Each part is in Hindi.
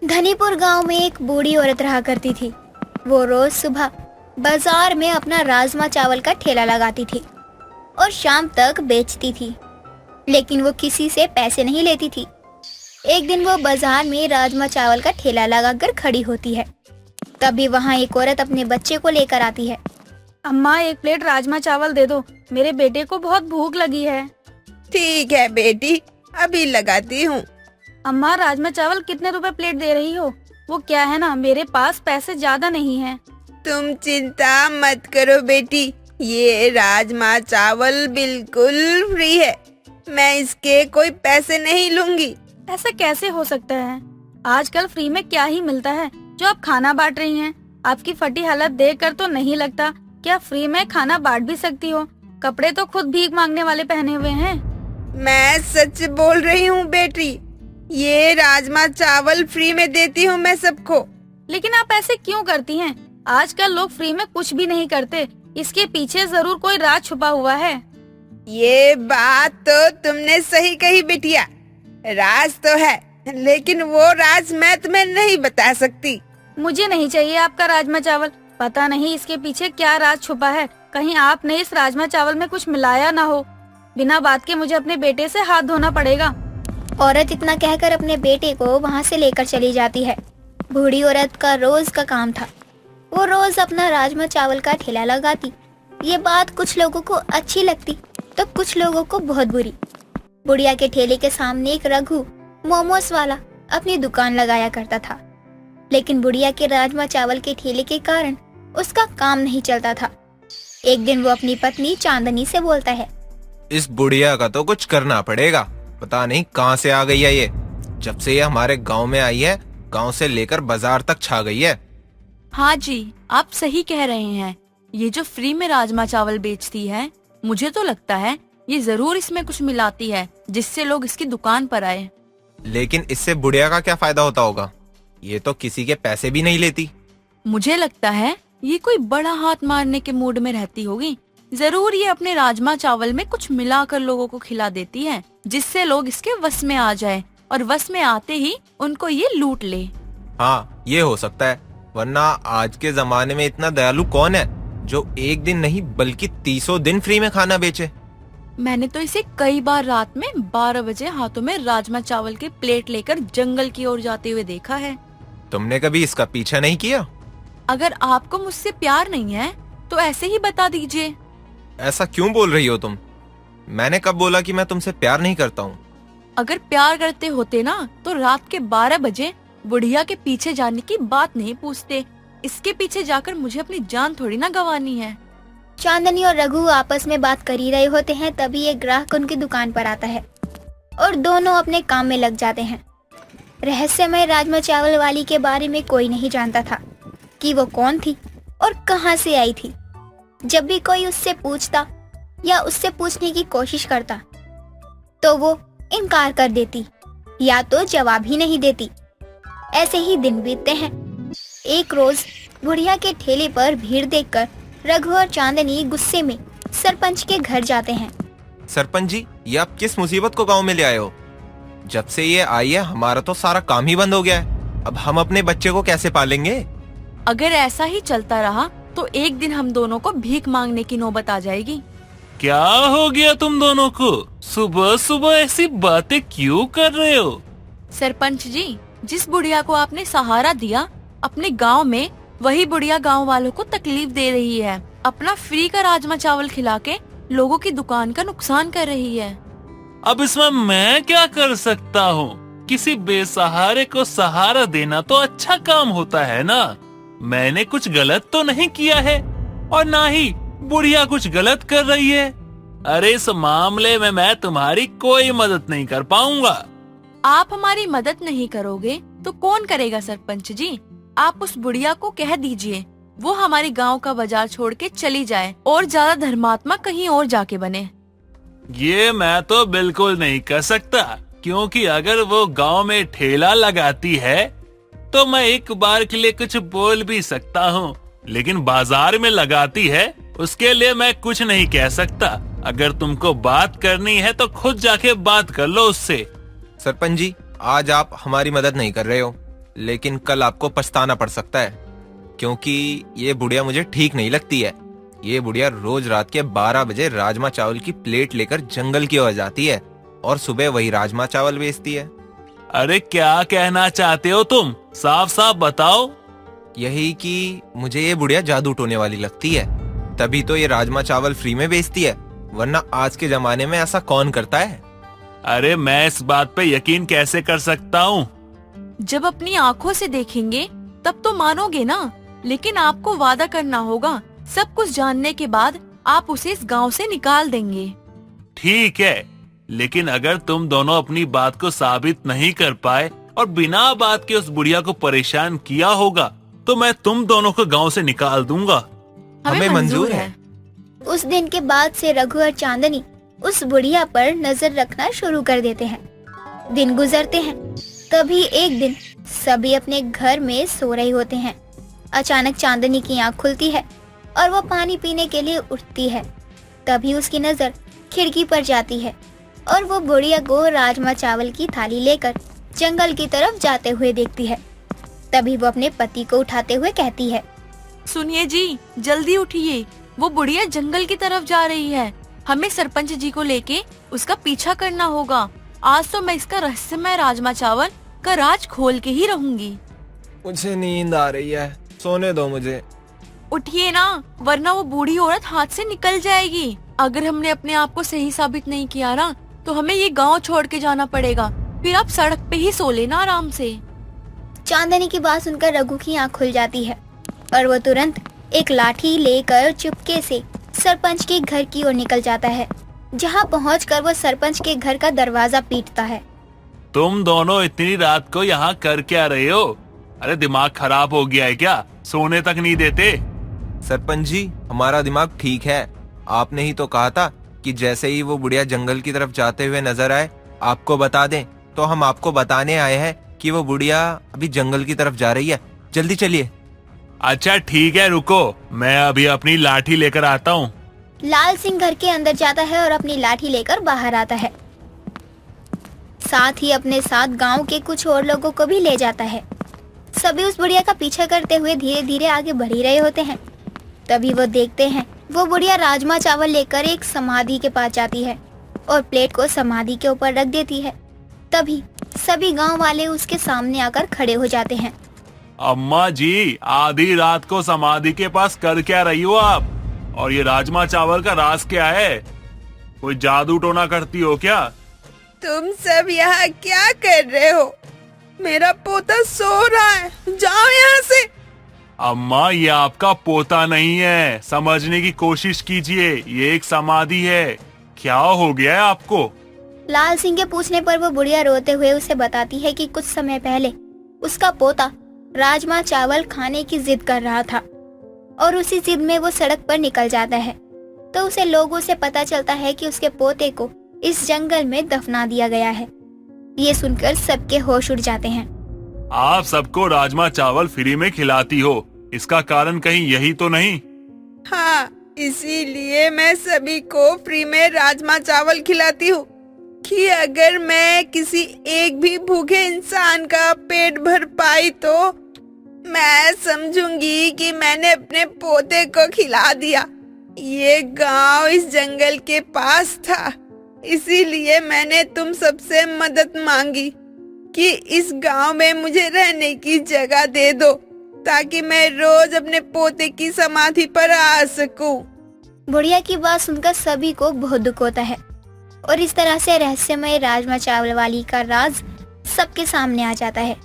धनीपुर गांव में एक बूढ़ी औरत रहा करती थी। वो रोज सुबह बाजार में अपना राजमा चावल का ठेला लगाती थी और शाम तक बेचती थी, लेकिन वो किसी से पैसे नहीं लेती थी। एक दिन वो बाजार में राजमा चावल का ठेला लगाकर खड़ी होती है। तभी वहाँ एक औरत अपने बच्चे को लेकर आती है। अम्मा, एक प्लेट राजमा चावल दे दो, मेरे बेटे को बहुत भूख लगी है। ठीक है बेटी, अभी लगाती हूँ। अम्मा, राजमा चावल कितने रुपए प्लेट दे रही हो? वो क्या है ना, मेरे पास पैसे ज्यादा नहीं हैं। तुम चिंता मत करो बेटी, ये राजमा चावल बिल्कुल फ्री है। मैं इसके कोई पैसे नहीं लूंगी। ऐसा कैसे हो सकता है? आजकल फ्री में क्या ही मिलता है जो आप खाना बांट रही हैं? आपकी फटी हालत देखकर तो नहीं लगता कि आप फ्री में खाना बांट भी सकती हो। कपड़े तो खुद भीख मांगने वाले पहने हुए हैं। मैं सच बोल रही हूँ बेटी, ये राजमा चावल फ्री में देती हूँ मैं सबको। लेकिन आप ऐसे क्यों करती हैं? आजकल लोग फ्री में कुछ भी नहीं करते, इसके पीछे जरूर कोई राज छुपा हुआ है। ये बात तो तुमने सही कही बिटिया, राज तो है, लेकिन वो राज मैं तुम्हें नहीं बता सकती। मुझे नहीं चाहिए आपका राजमा चावल। पता नहीं इसके पीछे क्या राज छुपा है। कहीं आपने इस राजमा चावल में कुछ मिलाया ना हो। बिना बात के मुझे अपने बेटे से हाथ धोना पड़ेगा। औरत इतना कहकर अपने बेटे को वहाँ से लेकर चली जाती है। बूढ़ी औरत का रोज का काम था, वो रोज अपना राजमा चावल का ठेला लगाती। ये बात कुछ लोगों को अच्छी लगती तो कुछ लोगों को बहुत बुरी। बुढ़िया के ठेले के सामने एक रघु मोमोस वाला अपनी दुकान लगाया करता था, लेकिन बुढ़िया के राजमा चावल के ठेले के कारण उसका काम नहीं चलता था। एक दिन वो अपनी पत्नी चांदनी से बोलता है, इस बुढ़िया का तो कुछ करना पड़ेगा। पता नहीं कहाँ से आ गई है ये। जब से ये हमारे गांव में आई है, गांव से लेकर बाजार तक छा गई है। हाँ जी, आप सही कह रहे हैं। ये जो फ्री में राजमा चावल बेचती है, मुझे तो लगता है ये जरूर इसमें कुछ मिलाती है जिससे लोग इसकी दुकान पर आए। लेकिन इससे बुढ़िया का क्या फायदा होता होगा? ये तो किसी के पैसे भी नहीं लेती। मुझे लगता है ये कोई बड़ा हाथ मारने के मूड में रहती होगी। जरूर ये अपने राजमा चावल में कुछ मिलाकर लोगों को खिला देती है जिससे लोग इसके वश में आ जाएं और वश में आते ही उनको ये लूट ले। हाँ, ये हो सकता है, वरना आज के जमाने में इतना दयालु कौन है जो एक दिन नहीं बल्कि 30 दिन फ्री में खाना बेचे। मैंने तो इसे कई बार रात में 12 बजे हाथों में राजमा चावल की प्लेट लेकर जंगल की ओर जाते हुए देखा है। तुमने कभी इसका पीछा नहीं किया? अगर आपको मुझसे प्यार नहीं है तो ऐसे ही बता दीजिए। ऐसा क्यों बोल रही हो तुम? मैंने कब बोला कि मैं तुमसे प्यार नहीं करता हूँ? अगर प्यार करते होते ना तो रात के 12 बजे बुढ़िया के पीछे जाने की बात नहीं पूछते। इसके पीछे जाकर मुझे अपनी जान थोड़ी ना गंवानी है। चांदनी और रघु आपस में बात कर ही रहे होते हैं, तभी एक ग्राहक उनकी दुकान पर आता है और दोनों अपने काम में लग जाते हैं। रहस्यमय राजमा चावल वाली के बारे में कोई नहीं जानता था कि वो कौन थी और कहां से आई थी। जब भी कोई उससे पूछता या उससे पूछने की कोशिश करता तो वो इनकार कर देती या तो जवाब ही नहीं देती। ऐसे ही दिन बीतते हैं। एक रोज बुढ़िया के ठेले पर भीड़ देखकर रघु और चांदनी गुस्से में सरपंच के घर जाते हैं। सरपंच जी, ये आप किस मुसीबत को गांव में ले आए हो? जब से ये आई है हमारा तो सारा काम ही बंद हो गया है। अब हम अपने बच्चे को कैसे पालेंगे? अगर ऐसा ही चलता रहा तो एक दिन हम दोनों को भीख मांगने की नौबत आ जाएगी। क्या हो गया तुम दोनों को? सुबह सुबह ऐसी बातें क्यों कर रहे हो? सरपंच जी, जिस बुढ़िया को आपने सहारा दिया अपने गांव में, वही बुढ़िया गांव वालों को तकलीफ दे रही है। अपना फ्री का राजमा चावल खिला के लोगों की दुकान का नुकसान कर रही है। अब इसमें मैं क्या कर सकता हूँ? किसी बेसहारे को सहारा देना तो अच्छा काम होता है ना। मैंने कुछ गलत तो नहीं किया है और ना ही बुढ़िया कुछ गलत कर रही है। अरे इस मामले में मैं तुम्हारी कोई मदद नहीं कर पाऊंगा। आप हमारी मदद नहीं करोगे तो कौन करेगा सरपंच जी? आप उस बुढ़िया को कह दीजिए वो हमारे गांव का बाजार छोड़ के चली जाए और ज्यादा धर्मात्मा कहीं और जाके बने। ये मैं तो बिल्कुल नहीं कर सकता, क्योंकि अगर वो गांव में ठेला लगाती है तो मैं एक बार के लिए कुछ बोल भी सकता हूँ, लेकिन बाजार में लगाती है उसके लिए मैं कुछ नहीं कह सकता। अगर तुमको बात करनी है तो खुद जाके बात कर लो उससे। सरपंच जी, आज आप हमारी मदद नहीं कर रहे हो, लेकिन कल आपको पछताना पड़ सकता है, क्योंकि ये बुढ़िया मुझे ठीक नहीं लगती है। ये बुढ़िया रोज रात के 12 बजे राजमा चावल की प्लेट लेकर जंगल की ओर जाती है और सुबह वही राजमा चावल बेचती है। अरे क्या कहना चाहते हो तुम? साफ साफ बताओ। यही कि मुझे ये बुढ़िया जादू टोने वाली लगती है, तभी तो ये राजमा चावल फ्री में बेचती है, वरना आज के जमाने में ऐसा कौन करता है। अरे मैं इस बात पे यकीन कैसे कर सकता हूँ? जब अपनी आँखों से देखेंगे तब तो मानोगे ना, लेकिन आपको वादा करना होगा, सब कुछ जानने के बाद आप उसे इस गांव से निकाल देंगे। ठीक है, लेकिन अगर तुम दोनों अपनी बात को साबित नहीं कर पाए और बिना बात के उस बुढ़िया को परेशान किया होगा, तो मैं तुम दोनों को गांव से निकाल दूंगा। हमें मंजूर है। उस दिन के बाद से रघु और चांदनी उस बुढ़िया पर नजर रखना शुरू कर देते हैं। दिन गुजरते हैं, तभी एक दिन सभी अपने घर में सो रहे होते हैं। अचानक चांदनी की आंख खुलती है और वो पानी पीने के लिए उठती है। तभी उसकी नजर खिड़की पर जाती है और वो बुढ़िया को राजमा चावल की थाली लेकर जंगल की तरफ जाते हुए देखती है। तभी वो अपने पति को उठाते हुए कहती है, सुनिए जी, जल्दी उठिए, वो बुढ़िया जंगल की तरफ जा रही है। हमें सरपंच जी को लेके उसका पीछा करना होगा। आज तो मैं इसका रहस्यमय राजमा चावल का राज खोल के ही रहूंगी। मुझे नींद आ रही है, सोने दो मुझे। उठिए ना, वरना वो बूढ़ी औरत हाथ से निकल जाएगी। अगर हमने अपने आप को सही साबित नहीं किया ना, तो हमें ये गांव छोड़ के जाना पड़ेगा। फिर आप सड़क पे ही सो लेना आराम से। चांदनी की बात सुनकर रघु की आंख खुल जाती है और वो तुरंत एक लाठी लेकर चुपके से सरपंच के घर की ओर निकल जाता है, जहां पहुंचकर वो सरपंच के घर का दरवाजा पीटता है। तुम दोनों इतनी रात को यहाँ कर क्या रहे हो? अरे दिमाग खराब हो गया है क्या? सोने तक नहीं देते? सरपंच जी, हमारा दिमाग ठीक है। आपने ही तो कहा था कि जैसे ही वो बुढ़िया जंगल की तरफ जाते हुए नजर आए आपको बता दें, तो हम आपको बताने आए हैं कि वो बुढ़िया अभी जंगल की तरफ जा रही है। जल्दी चलिए। अच्छा ठीक है, रुको, मैं अभी अपनी लाठी लेकर आता हूँ। लाल सिंह घर के अंदर जाता है और अपनी लाठी लेकर बाहर आता है। साथ ही अपने साथ गांव के कुछ और लोगों को भी ले जाता है। सभी उस बुढ़िया का पीछा करते हुए धीरे धीरे आगे बढ़ ही रहे होते हैं। तभी वो देखते हैं वो बुढ़िया राजमा चावल लेकर एक समाधि के पास जाती है और प्लेट को समाधि के ऊपर रख देती है। तभी सभी गांव वाले उसके सामने आकर खड़े हो जाते हैं। अम्मा जी, आधी रात को समाधि के पास कर क्या रही हो आप? और ये राजमा चावल का राज क्या है? कोई जादू टोना करती हो क्या? तुम सब यहाँ क्या कर रहे हो? मेरा पोता सो रहा है, जाओ यहाँ से। अम्मा, ये आपका पोता नहीं है, समझने की कोशिश कीजिए, ये एक समाधि है। क्या हो गया है आपको? लाल सिंह के पूछने पर वो बुढ़िया रोते हुए उसे बताती है कि कुछ समय पहले उसका पोता राजमा चावल खाने की जिद कर रहा था और उसी जिद में वो सड़क पर निकल जाता है। तो उसे लोगों से पता चलता है कि उसके पोते को इस जंगल में दफना दिया गया है। ये सुनकर सबके होश उड़ जाते हैं। आप सबको राजमा चावल फ्री में खिलाती हो, इसका कारण कहीं यही तो नहीं? हाँ, इसीलिए मैं सभी को फ्री में राजमा चावल खिलाती हूँ कि अगर मैं किसी एक भी भूखे इंसान का पेट भर पाई तो मैं समझूंगी कि मैंने अपने पोते को खिला दिया। ये गांव इस जंगल के पास था, इसीलिए मैंने तुम सबसे मदद मांगी कि इस गांव में मुझे रहने की जगह दे दो ताकि मैं रोज अपने पोते की समाधि पर आ सकूं। बुढ़िया की बात सुनकर सभी को बहुत दुख होता है और इस तरह से रहस्यमय राजमा चावल वाली का राज सबके सामने आ जाता है,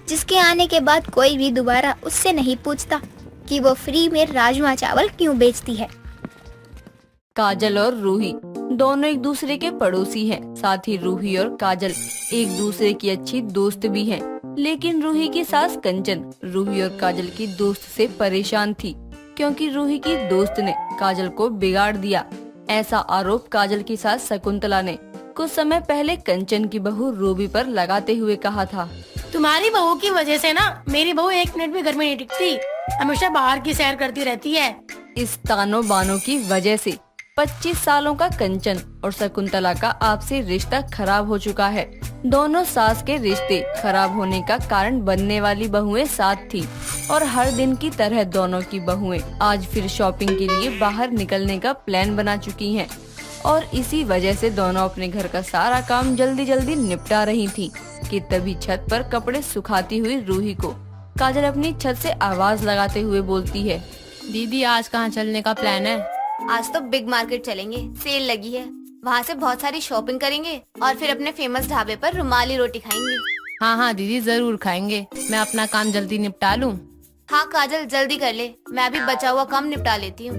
जिसके आने के बाद कोई भी दोबारा उससे नहीं पूछता कि वो फ्री में राजमा चावल क्यों बेचती है। काजल और रूही दोनों एक दूसरे के पड़ोसी हैं। साथ ही रूही और काजल एक दूसरे की अच्छी दोस्त भी हैं। लेकिन रूही की सास कंचन रूही और काजल की दोस्त से परेशान थी, क्योंकि रूही की दोस्त ने काजल को बिगाड़ दिया। ऐसा आरोप काजल की सास शकुंतला ने कुछ समय पहले कंचन की बहू रूबी पर लगाते हुए कहा था। तुम्हारी बहू की वजह से ना मेरी बहू एक मिनट भी घर में नहीं टिकती, हमेशा बाहर की सैर करती रहती है। इस तानों बानों की वजह से 25 सालों का कंचन और शकुंतला का आपसी रिश्ता खराब हो चुका है। दोनों सास के रिश्ते खराब होने का कारण बनने वाली बहुएं साथ थी और हर दिन की तरह दोनों की बहुएं आज फिर शॉपिंग के लिए बाहर निकलने का प्लान बना चुकी हैं और इसी वजह से दोनों अपने घर का सारा काम जल्दी जल्दी निपटा रही थी कि तभी छत पर कपड़े सुखाती हुई रूही को काजल अपनी छत से आवाज लगाते हुए बोलती है। दीदी आज कहाँ चलने का प्लान है? आज तो बिग मार्केट चलेंगे, सेल लगी है। वहाँ से बहुत सारी शॉपिंग करेंगे और फिर अपने फेमस ढाबे पर रुमाली रोटी खाएंगे। हाँ हाँ दीदी जरूर खाएंगे। मैं अपना काम जल्दी निपटा लूँ। हाँ काजल जल्दी कर ले, मैं अभी बचा हुआ काम निपटा लेती हूँ।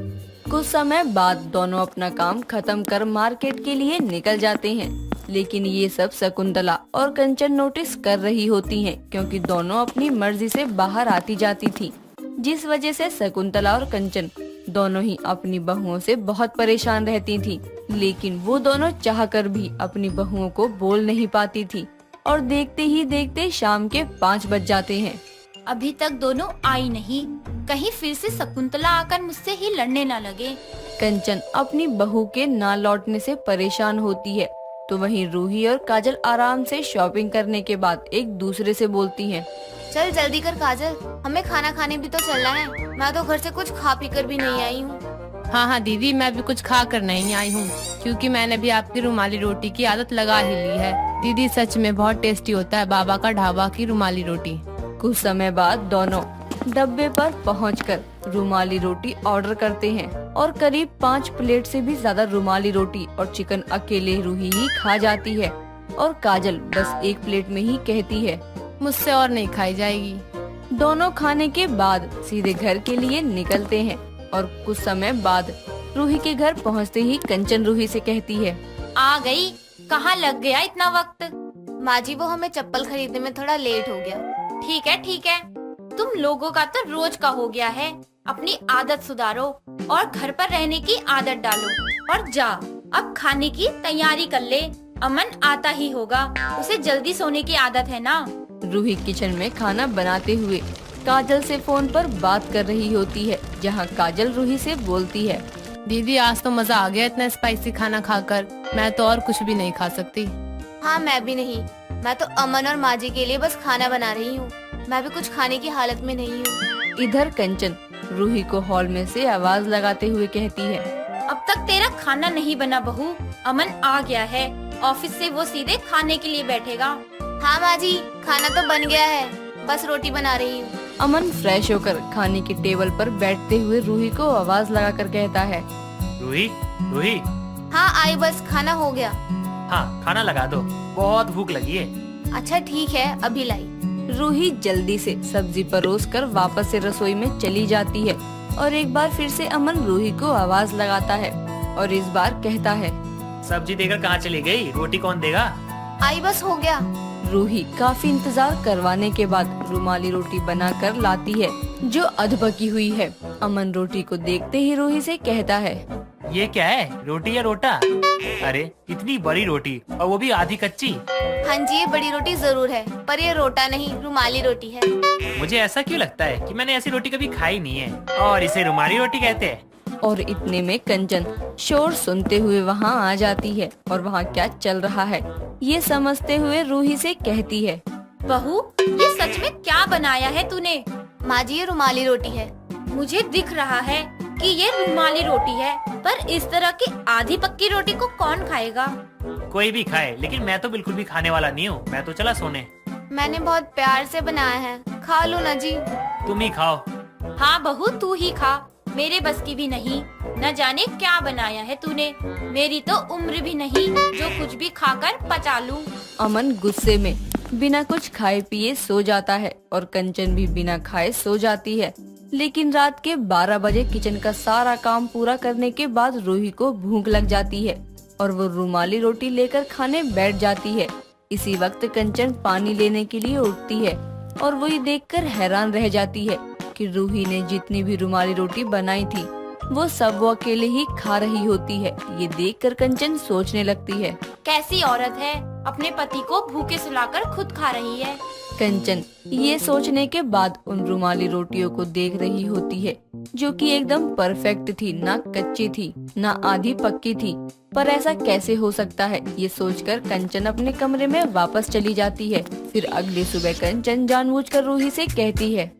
कुछ समय बाद दोनों अपना काम खत्म कर मार्केट के लिए निकल जाते हैं, लेकिन ये सब शकुंतला और कंचन नोटिस कर रही होती हैं क्योंकि दोनों अपनी मर्जी से बाहर आती जाती थी, जिस वजह से शकुंतला और कंचन दोनों ही अपनी बहुओं से बहुत परेशान रहती थी। लेकिन वो दोनों चाहकर भी अपनी बहुओं को बोल नहीं पाती थी और देखते ही देखते शाम के 5 बज जाते हैं। अभी तक दोनों आई नहीं, कहीं फिर से शकुंतला आकर मुझसे ही लड़ने न लगे। कंचन अपनी बहू के ना लौटने से परेशान होती है, तो वहीं रूही और काजल आराम से शॉपिंग करने के बाद एक दूसरे से बोलती हैं। चल जल्दी कर काजल, हमें खाना खाने भी तो चलना है। मैं तो घर से कुछ खा पी कर भी नहीं आई हूँ। हाँ हाँ दीदी मैं भी कुछ खा कर नहीं आई हूँ क्योंकि मैंने भी आपकी रुमाली रोटी की आदत लगा ही ली है। दीदी सच में बहुत टेस्टी होता है बाबा का ढाबा की रुमाली रोटी। कुछ समय बाद दोनों डब्बे पर पहुंचकर रुमाली रोटी ऑर्डर करते हैं और करीब 5 प्लेट से भी ज्यादा रुमाली रोटी और चिकन अकेले रूही ही खा जाती है और काजल बस 1 प्लेट में ही कहती है मुझसे और नहीं खाई जाएगी। दोनों खाने के बाद सीधे घर के लिए निकलते हैं और कुछ समय बाद रूही के घर पहुंचते ही कंचन रूही से कहती है। आ गई, कहाँ लग गया इतना वक्त? माँ जी वो हमें चप्पल खरीदने में थोड़ा लेट हो गया। ठीक है, तुम लोगों का तो रोज का हो गया है। अपनी आदत सुधारो और घर पर रहने की आदत डालो और जा अब खाने की तैयारी कर ले। अमन आता ही होगा, उसे जल्दी सोने की आदत है ना। रूही किचन में खाना बनाते हुए काजल से फोन पर बात कर रही होती है, जहां काजल रूही से बोलती है। दीदी आज तो मजा आ गया इतना स्पाइसी खाना खाकर, मैं तो और कुछ भी नहीं खा सकती। हाँ मैं भी नहीं, मैं तो अमन और माँ जी के लिए बस खाना बना रही हूँ। मैं भी कुछ खाने की हालत में नहीं हूँ। इधर कंचन रूही को हॉल में से आवाज लगाते हुए कहती है। अब तक तेरा खाना नहीं बना बहू, अमन आ गया है। ऑफिस से वो सीधे खाने के लिए बैठेगा। हाँ माँ जी खाना तो बन गया है, बस रोटी बना रही हूँ। अमन फ्रेश होकर खाने के टेबल पर बैठते हुए रूही को आवाज लगाकर कहता है। रूही रूही। हाँ आई, बस खाना हो गया। हाँ खाना लगा दो, बहुत भूख लगी है। अच्छा ठीक है अभी लाई। रूही जल्दी से सब्जी परोस कर वापस से रसोई में चली जाती है और एक बार फिर से अमन रूही को आवाज लगाता है और इस बार कहता है। सब्जी देकर कहाँ चली गई? रोटी कौन देगा? आई बस हो गया। रूही काफी इंतजार करवाने के बाद रुमाली रोटी बनाकर लाती है जो अधपकी हुई है। अमन रोटी को देखते ही रूही से कहता है। ये क्या है, रोटी या रोटा? अरे इतनी बड़ी रोटी और वो भी आधी कच्ची। हाँ जी ये बड़ी रोटी जरूर है, पर ये रोटा नहीं रुमाली रोटी है। मुझे ऐसा क्यों लगता है कि मैंने ऐसी रोटी कभी खाई नहीं है और इसे रुमाली रोटी कहते हैं। और इतने में कंचन शोर सुनते हुए वहाँ आ जाती है और वहाँ क्या चल रहा है ये समझते हुए रूही से कहती है। बहू ये सच में क्या बनाया है तूने? माँ जी ये रुमाली रोटी है। मुझे दिख रहा है कि ये रुमाली रोटी है, पर इस तरह की आधी पक्की रोटी को कौन खाएगा? कोई भी खाए, लेकिन मैं तो बिल्कुल भी खाने वाला नहीं हूँ। मैं तो चला सोने। मैंने बहुत प्यार से बनाया है, खा लो ना जी। तुम ही खाओ। हाँ बहू तू ही खा, मेरे बस की भी नहीं। न जाने क्या बनाया है तूने, मेरी तो उम्र भी नहीं जो कुछ भी खाकर पचा लूं। अमन गुस्से में बिना कुछ खाए पिए सो जाता है और कंचन भी बिना खाए सो जाती है। लेकिन रात के 12 बजे किचन का सारा काम पूरा करने के बाद रूही को भूख लग जाती है और वो रुमाली रोटी लेकर खाने बैठ जाती है। इसी वक्त कंचन पानी लेने के लिए उठती है और वही देखकर हैरान रह जाती है कि रूही ने जितनी भी रुमाली रोटी बनाई थी वो सब वो अकेले ही खा रही होती है। ये देखकर कंचन सोचने लगती है, कैसी औरत है, अपने पति को भूखे सुलाकर खुद खा रही है। कंचन ये सोचने के बाद उन रुमाली रोटियों को देख रही होती है जो कि एकदम परफेक्ट थी, ना कच्ची थी ना आधी पक्की थी। पर ऐसा कैसे हो सकता है, ये सोचकर कंचन अपने कमरे में वापस चली जाती है। फिर अगली सुबह कंचन जानबूझकर रूही से कहती है,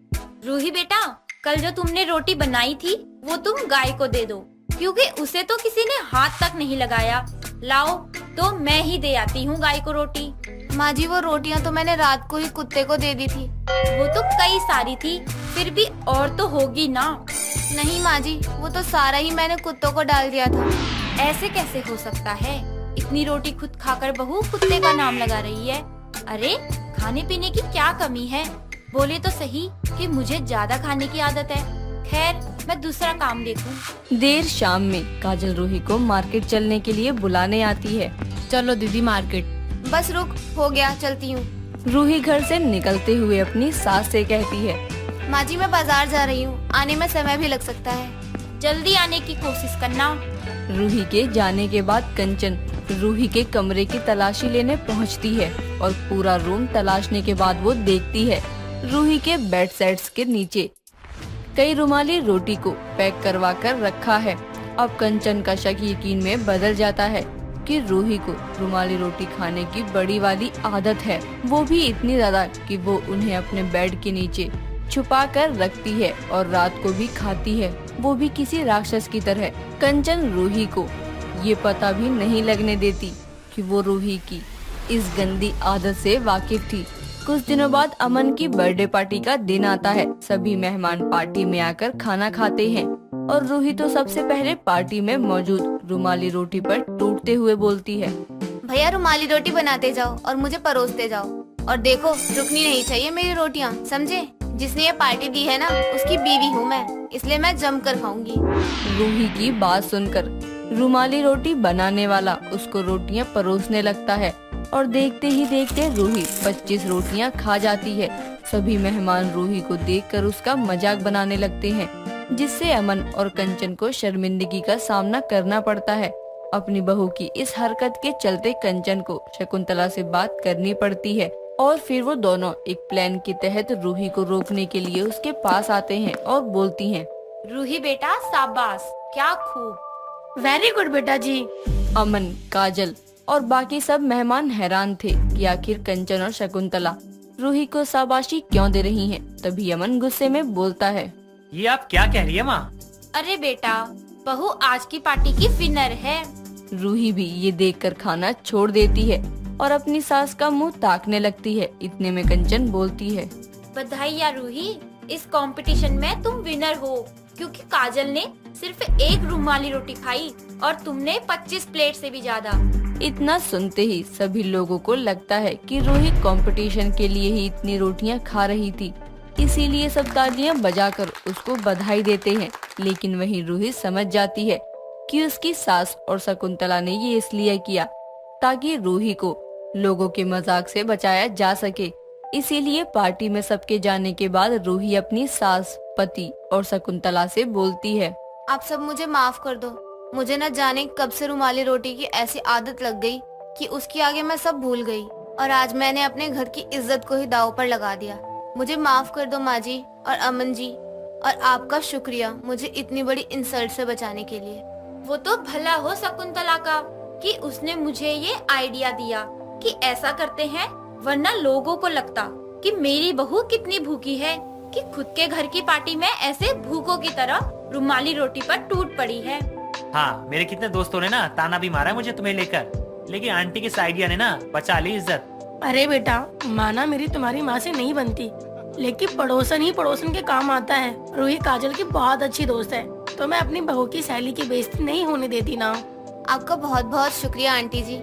रूही बेटा, कल जो तुमने रोटी बनाई थी वो तुम गाय को दे दो, क्योंकि उसे तो किसी ने हाथ तक नहीं लगाया। लाओ तो मैं ही दे आती हूँ गाय को रोटी। माँ जी, वो रोटियाँ तो मैंने रात को ही कुत्ते को दे दी थी। वो तो कई सारी थी, फिर भी और तो होगी ना। नहीं माँ जी, वो तो सारा ही मैंने कुत्तों को डाल दिया था। ऐसे कैसे हो सकता है? इतनी रोटी खुद खाकर बहू कुत्ते का नाम लगा रही है। अरे खाने पीने की क्या कमी है? बोले तो सही कि मुझे ज्यादा खाने की आदत है। खैर, मैं दूसरा काम देखूं। देर शाम में काजल रूही को मार्केट चलने के लिए बुलाने आती है। चलो दीदी मार्केट। बस रुक, हो गया, चलती हूँ। रूही घर से निकलते हुए अपनी सास से कहती है, माँ जी, मैं बाजार जा रही हूँ, आने में समय भी लग सकता है। जल्दी आने की कोशिश करना। रूही के जाने के बाद कंचन रूही के कमरे की तलाशी लेने पहुंचती है और पूरा रूम तलाशने के बाद वो देखती है रूही के बेड सेट्स के नीचे कई रुमाली रोटी को पैक करवा कर रखा है। अब कंचन का शक यकीन में बदल जाता है कि रूही को रुमाली रोटी खाने की बड़ी वाली आदत है, वो भी इतनी ज्यादा कि वो उन्हें अपने बेड के नीचे छुपा कर रखती है और रात को भी खाती है, वो भी किसी राक्षस की तरह। कंचन रूही को ये पता भी नहीं लगने देती कि वो रूही की इस गंदी आदत से वाकिफ थी। कुछ दिनों बाद अमन की बर्थडे पार्टी का दिन आता है। सभी मेहमान पार्टी में आकर खाना खाते हैं और रूही तो सबसे पहले पार्टी में मौजूद रुमाली रोटी पर टूटते हुए बोलती है, भैया रुमाली रोटी बनाते जाओ और मुझे परोसते जाओ। और देखो, रुकनी नहीं चाहिए मेरी रोटियाँ, समझे? जिसने ये पार्टी दी है ना, उसकी बीवी हूँ मैं, इसलिए मैं जमकर खाऊंगी। रूही की बात सुनकर रुमाली रोटी बनाने वाला उसको रोटियां परोसने लगता है और देखते ही देखते रूही 25 रोटियां खा जाती है। सभी मेहमान रूही को देखकर उसका मजाक बनाने लगते हैं, जिससे अमन और कंचन को शर्मिंदगी का सामना करना पड़ता है। अपनी बहू की इस हरकत के चलते कंचन को शकुंतला से बात करनी पड़ती है और फिर वो दोनों एक प्लान के तहत रूही को रोकने के लिए उसके पास आते हैं और बोलती हैं, रूही बेटा शाबाश, क्या खूब, वेरी गुड बेटा जी। अमन, काजल और बाकी सब मेहमान हैरान थे कि आखिर कंचन और शकुंतला रूही को शाबाशी क्यों दे रही हैं। तभी अमन गुस्से में बोलता है, ये आप क्या कह रही है माँ? अरे बेटा, बहू आज की पार्टी की विनर है। रूही भी ये देखकर खाना छोड़ देती है और अपनी सास का मुंह ताकने लगती है। इतने में कंचन बोलती है, बधाई या रूही, इस कंपटीशन में तुम विनर हो, क्योंकि काजल ने सिर्फ एक रुमाली रोटी खाई और तुमने 25 प्लेट से भी ज्यादा। इतना सुनते ही सभी लोगों को लगता है कि रूही कंपटीशन के लिए ही इतनी रोटियां खा रही थी, इसीलिए सब तालियां बजाकर उसको बधाई देते हैं। लेकिन वहीं रूही समझ जाती है कि उसकी सास और शकुंतला ने ये इसलिए किया ताकि रूही को लोगों के मजाक से बचाया जा सके। इसीलिए पार्टी में सबके जाने के बाद रूही अपनी सास, पति और शकुंतला से बोलती है, आप सब मुझे माफ कर दो। मुझे न जाने कब से रुमाली रोटी की ऐसी आदत लग गई कि उसके आगे मैं सब भूल गई और आज मैंने अपने घर की इज्जत को ही दांव पर लगा दिया। मुझे माफ कर दो माँ जी और अमन जी, और आपका शुक्रिया मुझे इतनी बड़ी इंसल्ट से बचाने के लिए। वो तो भला हो शकुंतला का कि उसने मुझे ये आइडिया दिया कि ऐसा करते हैं, वरना लोगों को लगता कि मेरी बहू कितनी भूखी है कि खुद के घर की पार्टी में ऐसे भूखों की तरह रुमाली रोटी पर टूट पड़ी है। हाँ, मेरे कितने दोस्तों ने ना ताना भी मारा है मुझे तुम्हें लेकर, लेकिन आंटी के इस आइडिया ने ना बचा ली इज्जत। अरे बेटा, माना मेरी तुम्हारी माँ से नहीं बनती, लेकिन पड़ोसन ही पड़ोसन के काम आता है। रूही काजल की बहुत अच्छी दोस्त है, तो मैं अपनी बहू की सहेली की बेइज्जती नहीं होने देती ना। आपका बहुत बहुत शुक्रिया आंटी जी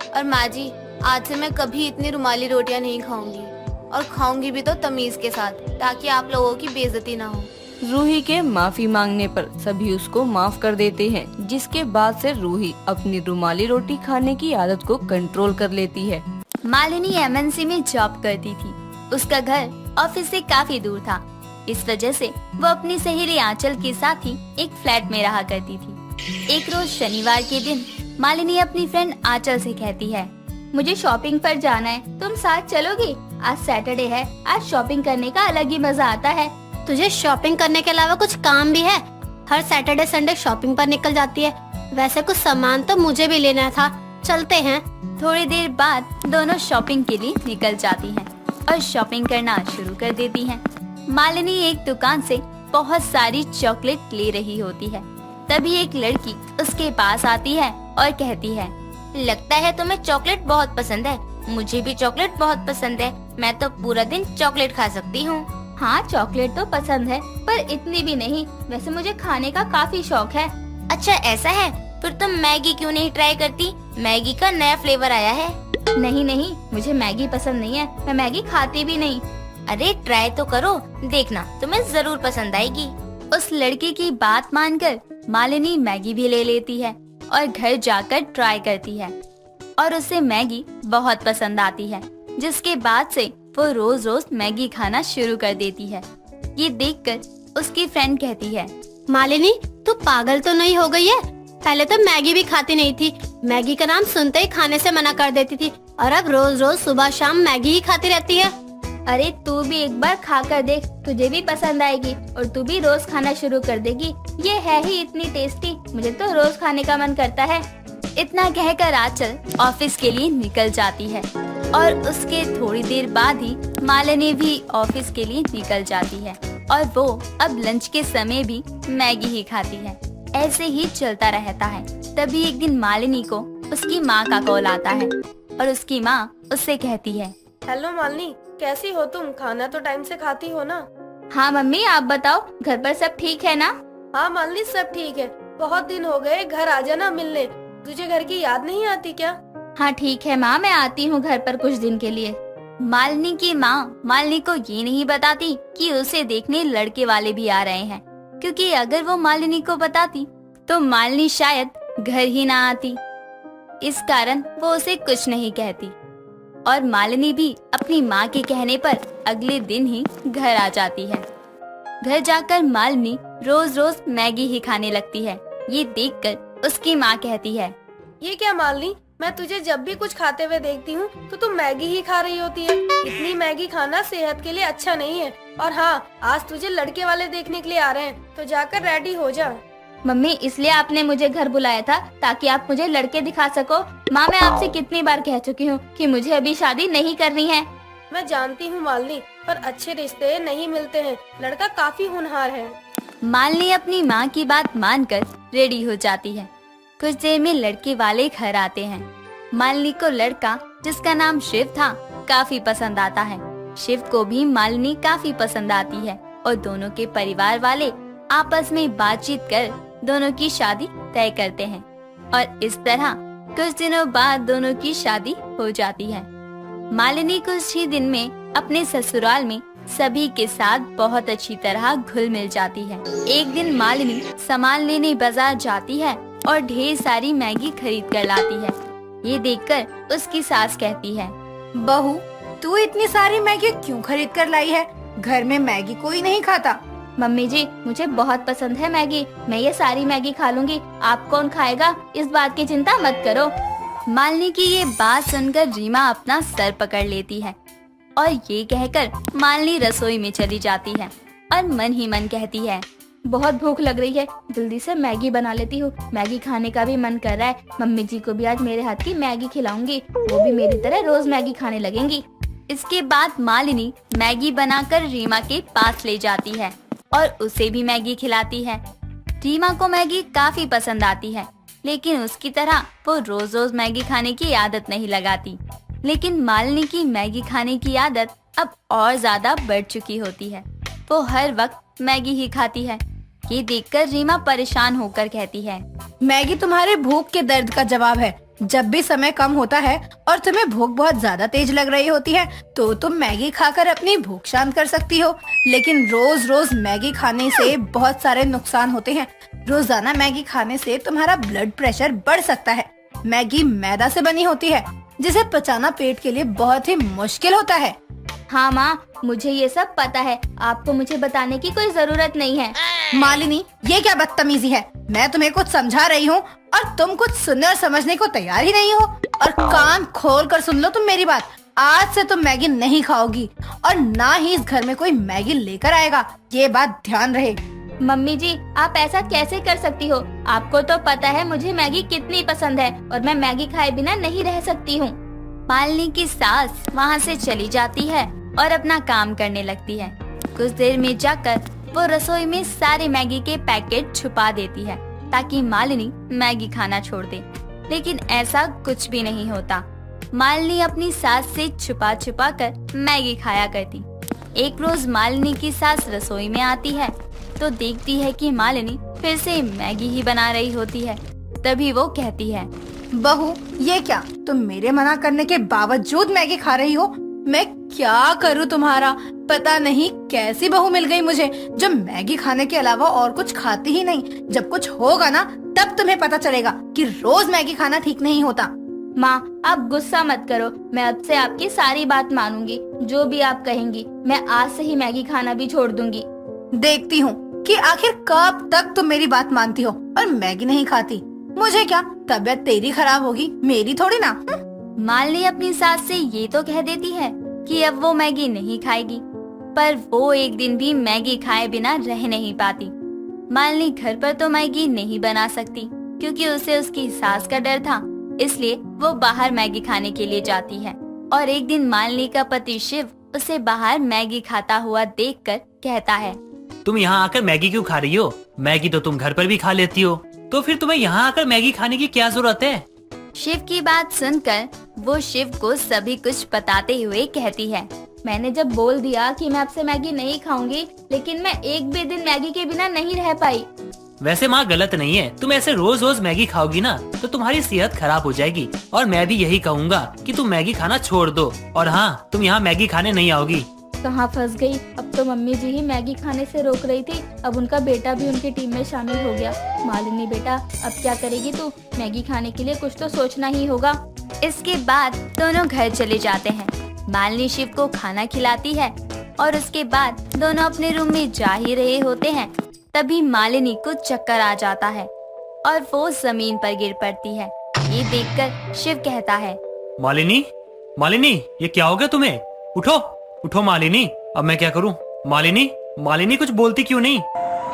और माँ जी। आज से मैं कभी इतनी रुमाली रोटियां नहीं खाऊंगी, और खाऊंगी भी तो तमीज के साथ, ताकि आप लोगों की बेइज्जती ना हो। रूही के माफी मांगने पर सभी उसको माफ कर देते हैं, जिसके बाद से रूही अपनी रुमाली रोटी खाने की आदत को कंट्रोल कर लेती है। मालिनी एमएनसी में जॉब करती थी। उसका घर ऑफिस से काफी दूर था, इस वजह से वो अपनी सहेली आंचल के साथ ही एक फ्लैट में रहा करती थी। एक रोज शनिवार के दिन मालिनी अपनी फ्रेंड आंचल से कहती है, मुझे शॉपिंग पर जाना है, तुम साथ चलोगी? आज सैटरडे है, आज शॉपिंग करने का अलग ही मजा आता है। तुझे शॉपिंग करने के अलावा कुछ काम भी है? हर सैटरडे संडे शॉपिंग पर निकल जाती है। वैसे कुछ सामान तो मुझे भी लेना था, चलते हैं। थोड़ी देर बाद दोनों शॉपिंग के लिए निकल जाती हैं और शॉपिंग करना शुरू कर देती हैं। मालिनी एक दुकान से बहुत सारी चॉकलेट ले रही होती है। तभी एक लड़की उसके पास आती है और कहती है, लगता है तुम्हें चॉकलेट बहुत पसंद है। मुझे भी चॉकलेट बहुत पसंद है। मैं तो पूरा दिन चॉकलेट खा सकती हूँ। हाँ, चॉकलेट तो पसंद है, पर इतनी भी नहीं। वैसे मुझे खाने का काफी शौक है। अच्छा ऐसा है, फिर तुम मैगी क्यों नहीं ट्राई करती? मैगी का नया फ्लेवर आया है। नहीं, मुझे मैगी पसंद नहीं है। मैं मैगी खाती भी नहीं। अरे ट्राई तो करो, देखना तुम्हें जरूर पसंद आएगी। उस लड़की की बात मानकर मालिनी मैगी भी ले लेती है और घर जाकर ट्राई करती है और उसे मैगी बहुत पसंद आती है, जिसके बाद से वो रोज रोज मैगी खाना शुरू कर देती है। ये देखकर उसकी फ्रेंड कहती है, मालिनी तू पागल तो नहीं हो गई है? पहले तो मैगी भी खाती नहीं थी, मैगी का नाम सुनते ही खाने से मना कर देती थी, और अब रोज रोज सुबह शाम मैगी ही खाती रहती है। अरे तू भी एक बार खा कर देख, तुझे भी पसंद आएगी और तू भी रोज खाना शुरू कर देगी। ये है ही इतनी टेस्टी, मुझे तो रोज खाने का मन करता है। इतना कहकर आंचल ऑफिस के लिए निकल जाती है और उसके थोड़ी देर बाद ही मालिनी भी ऑफिस के लिए निकल जाती है और वो अब लंच के समय भी मैगी ही खाती है। ऐसे ही चलता रहता है। तभी एक दिन मालिनी को उसकी माँ का कॉल आता है और उसकी माँ उससे कहती है, हेलो मालिनी, कैसी हो तुम? खाना तो टाइम से खाती हो ना? हाँ मम्मी, आप बताओ, घर पर सब ठीक है ना? हाँ मालिनी, सब ठीक है। बहुत दिन हो गए, घर आ जाना मिलने। तुझे घर की याद नहीं आती क्या? हाँ ठीक है माँ, मैं आती हूँ घर पर कुछ दिन के लिए। मालिनी की माँ मालिनी को ये नहीं बताती कि उसे देखने लड़के वाले भी आ रहे हैं, क्योंकि अगर वो मालिनी को बताती तो मालिनी शायद घर ही ना आती। इस कारण वो उसे कुछ नहीं कहती और मालिनी भी अपनी माँ के कहने पर अगले दिन ही घर आ जाती है। घर जाकर मालिनी रोज रोज मैगी ही खाने लगती है। ये देखकर उसकी माँ कहती है, ये क्या मालिनी, मैं तुझे जब भी कुछ खाते हुए देखती हूँ तो तुम मैगी ही खा रही होती है। इतनी मैगी खाना सेहत के लिए अच्छा नहीं है। और हाँ, आज तुझे लड़के वाले देखने के लिए आ रहे हैं, तो जाकर रेडी हो जा। मम्मी, इसलिए आपने मुझे घर बुलाया था ताकि आप मुझे लड़के दिखा सको। माँ, मैं आपसे कितनी बार कह चुकी हूँ कि मुझे अभी शादी नहीं करनी है। मैं जानती हूँ मालिनी, पर अच्छे रिश्ते नहीं मिलते हैं। लड़का काफी होनहार है। मालिनी अपनी माँ की बात मानकर रेडी हो जाती है। कुछ देर में लड़के वाले घर आते हैं। मालिनी को लड़का, जिसका नाम शिव था, काफी पसंद आता है। शिव को भी मालिनी काफी पसंद आती है और दोनों के परिवार वाले आपस में बातचीत कर दोनों की शादी तय करते हैं और इस तरह कुछ दिनों बाद दोनों की शादी हो जाती है। मालिनी कुछ ही दिन में अपने ससुराल में सभी के साथ बहुत अच्छी तरह घुल मिल जाती है। एक दिन मालिनी सामान लेने बाजार जाती है और ढेर सारी मैगी खरीद कर लाती है। ये देखकर उसकी सास कहती है, बहू, तू इतनी सारी मैगी क्यों खरीद कर लाई है? घर में मैगी कोई नहीं खाता। मम्मी जी, मुझे बहुत पसंद है मैगी। मैं ये सारी मैगी खा लूंगी। आप कौन खाएगा, इस बात की चिंता मत करो। मालिनी की ये बात सुनकर रीमा अपना सर पकड़ लेती है और ये कहकर मालिनी रसोई में चली जाती है और मन ही मन कहती है, बहुत भूख लग रही है, जल्दी से मैगी बना लेती हूँ। मैगी खाने का भी मन कर रहा है। मम्मी जी को भी आज मेरे हाथ की मैगी खिलाऊंगी, वो भी मेरी तरह रोज मैगी खाने लगेंगी। इसके बाद मालिनी मैगी बनाकर रीमा के पास ले जाती है और उसे भी मैगी खिलाती है। रीमा को मैगी काफी पसंद आती है, लेकिन उसकी तरह वो रोज रोज मैगी खाने की आदत नहीं लगाती। लेकिन मालिनी की मैगी खाने की आदत अब और ज्यादा बढ़ चुकी होती है। वो हर वक्त मैगी ही खाती है। ये देखकर रीमा परेशान होकर कहती है, मैगी तुम्हारे भूख के दर्द का जवाब है। जब भी समय कम होता है और तुम्हें भूख बहुत ज्यादा तेज लग रही होती है तो तुम मैगी खाकर अपनी भूख शांत कर सकती हो, लेकिन रोज रोज मैगी खाने से बहुत सारे नुकसान होते हैं। रोजाना मैगी खाने से तुम्हारा ब्लड प्रेशर बढ़ सकता है। मैगी मैदा से बनी होती है, जिसे पचाना पेट के लिए बहुत ही मुश्किल होता है। हाँ माँ, मुझे ये सब पता है। आपको मुझे बताने की कोई जरूरत नहीं है। मालिनी, ये क्या बदतमीजी है? मैं तुम्हें कुछ समझा रही हूँ और तुम कुछ सुनने और समझने को तैयार ही नहीं हो। और कान खोल कर सुन लो तुम मेरी बात। आज से तुम मैगी नहीं खाओगी और ना ही इस घर में कोई मैगी लेकर आएगा, ये बात ध्यान रहे। मम्मी जी, आप ऐसा कैसे कर सकती हो? आपको तो पता है मुझे मैगी कितनी पसंद है और मैं मैगी खाए बिना नहीं रह सकती हूँ। मालिनी की सास वहाँ से चली जाती है और अपना काम करने लगती है। कुछ देर में जाकर वो रसोई में सारे मैगी के पैकेट छुपा देती है ताकि मालिनी मैगी खाना छोड़ दे, लेकिन ऐसा कुछ भी नहीं होता। मालिनी अपनी सास से छुपा छुपा कर मैगी खाया करती। एक रोज मालिनी की सास रसोई में आती है तो देखती है कि मालिनी फिर से मैगी ही बना रही होती है। तभी वो कहती है, बहू ये क्या, तुम मेरे मना करने के बावजूद मैगी खा रही हो? मैं क्या करूँ तुम्हारा? पता नहीं कैसी बहू मिल गई मुझे जो मैगी खाने के अलावा और कुछ खाती ही नहीं। जब कुछ होगा ना तब तुम्हें पता चलेगा कि रोज मैगी खाना ठीक नहीं होता। माँ आप गुस्सा मत करो, मैं अब से आपकी सारी बात मानूंगी। जो भी आप कहेंगी मैं आज से ही मैगी खाना भी छोड़ दूंगी। देखती हूँ कि आखिर कब तक तुम मेरी बात मानती हो और मैगी नहीं खाती। मुझे क्या, तबीयत तेरी खराब होगी, मेरी थोड़ी ना। मालिनी अपनी सास से ये तो कह देती है कि अब वो मैगी नहीं खाएगी, पर वो एक दिन भी मैगी खाए बिना रह नहीं पाती। मालिनी घर पर तो मैगी नहीं बना सकती क्योंकि उसे उसकी सास का डर था, इसलिए वो बाहर मैगी खाने के लिए जाती है। और एक दिन मालिनी का पति शिव उसे बाहर मैगी खाता हुआ देखकर कहता है, तुम यहाँ आकर मैगी क्यों खा रही हो? मैगी तो तुम घर पर भी खा लेती हो, तो फिर तुम्हें यहाँ आकर मैगी खाने की क्या जरूरत है? शिव की बात सुनकर वो शिव को सभी कुछ बताते हुए कहती है, मैंने जब बोल दिया कि मैं आपसे मैगी नहीं खाऊंगी, लेकिन मैं एक भी दिन मैगी के बिना नहीं रह पाई। वैसे माँ गलत नहीं है, तुम ऐसे रोज रोज मैगी खाओगी ना तो तुम्हारी सेहत खराब हो जाएगी। और मैं भी यही कहूँगा कि तुम मैगी खाना छोड़ दो। और हाँ, तुम यहाँ मैगी खाने नहीं आओगी। कहाँ फंस गई, अब तो मम्मी जी ही मैगी खाने से रोक रही थी, अब उनका बेटा भी उनकी टीम में शामिल हो गया। मालिनी बेटा अब क्या करेगी तू? मैगी खाने के लिए कुछ तो सोचना ही होगा। इसके बाद दोनों घर चले जाते हैं। मालिनी शिव को खाना खिलाती है और उसके बाद दोनों अपने रूम में जा ही रहे होते हैं, तभी मालिनी को चक्कर आ जाता है और वो जमीन पर गिर पड़ती है। ये देखकर शिव कहता है, मालिनी, मालिनी ये क्या हो गया तुम्हें? उठो उठो मालिनी, अब मैं क्या करूं? मालिनी, मालिनी कुछ बोलती क्यों नहीं?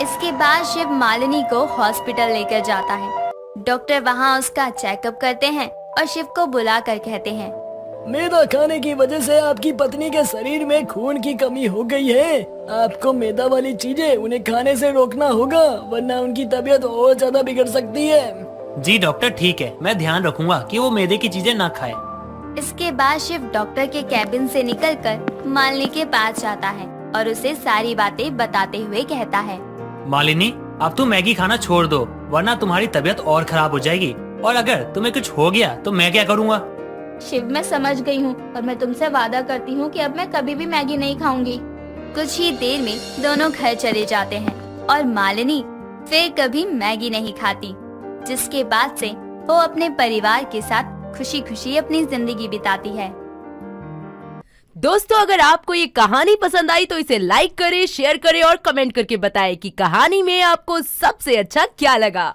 इसके बाद शिव मालिनी को हॉस्पिटल लेकर जाता है। डॉक्टर वहाँ उसका चेकअप करते हैं और शिव को बुलाकर कहते हैं, मैदा खाने की वजह से आपकी पत्नी के शरीर में खून की कमी हो गई है। आपको मैदा वाली चीजें उन्हें खाने से रोकना होगा, वरना उनकी तबीयत और ज्यादा बिगड़ सकती है। जी डॉक्टर ठीक है, मैं ध्यान रखूंगा कि वो मैदे की चीजें ना खाए। इसके बाद शिव डॉक्टर के कैबिन से निकलकर मालिनी के पास जाता है और उसे सारी बातें बताते हुए कहता है, मालिनी अब तुम मैगी खाना छोड़ दो, वरना तुम्हारी तबीयत और खराब हो जाएगी। और अगर तुम्हें कुछ हो गया तो मैं क्या करूँगा? शिव मैं समझ गई हूँ और मैं तुमसे वादा करती हूँ कि अब मैं कभी भी मैगी नहीं खाऊंगी। कुछ ही देर में दोनों घर चले जाते हैं और मालिनी फिर कभी मैगी नहीं खाती, जिसके बाद से वो अपने परिवार के साथ खुशी खुशी अपनी जिंदगी बिताती है। दोस्तों अगर आपको ये कहानी पसंद आई तो इसे लाइक करें, शेयर करें और कमेंट करके बताएं कि कहानी में आपको सबसे अच्छा क्या लगा।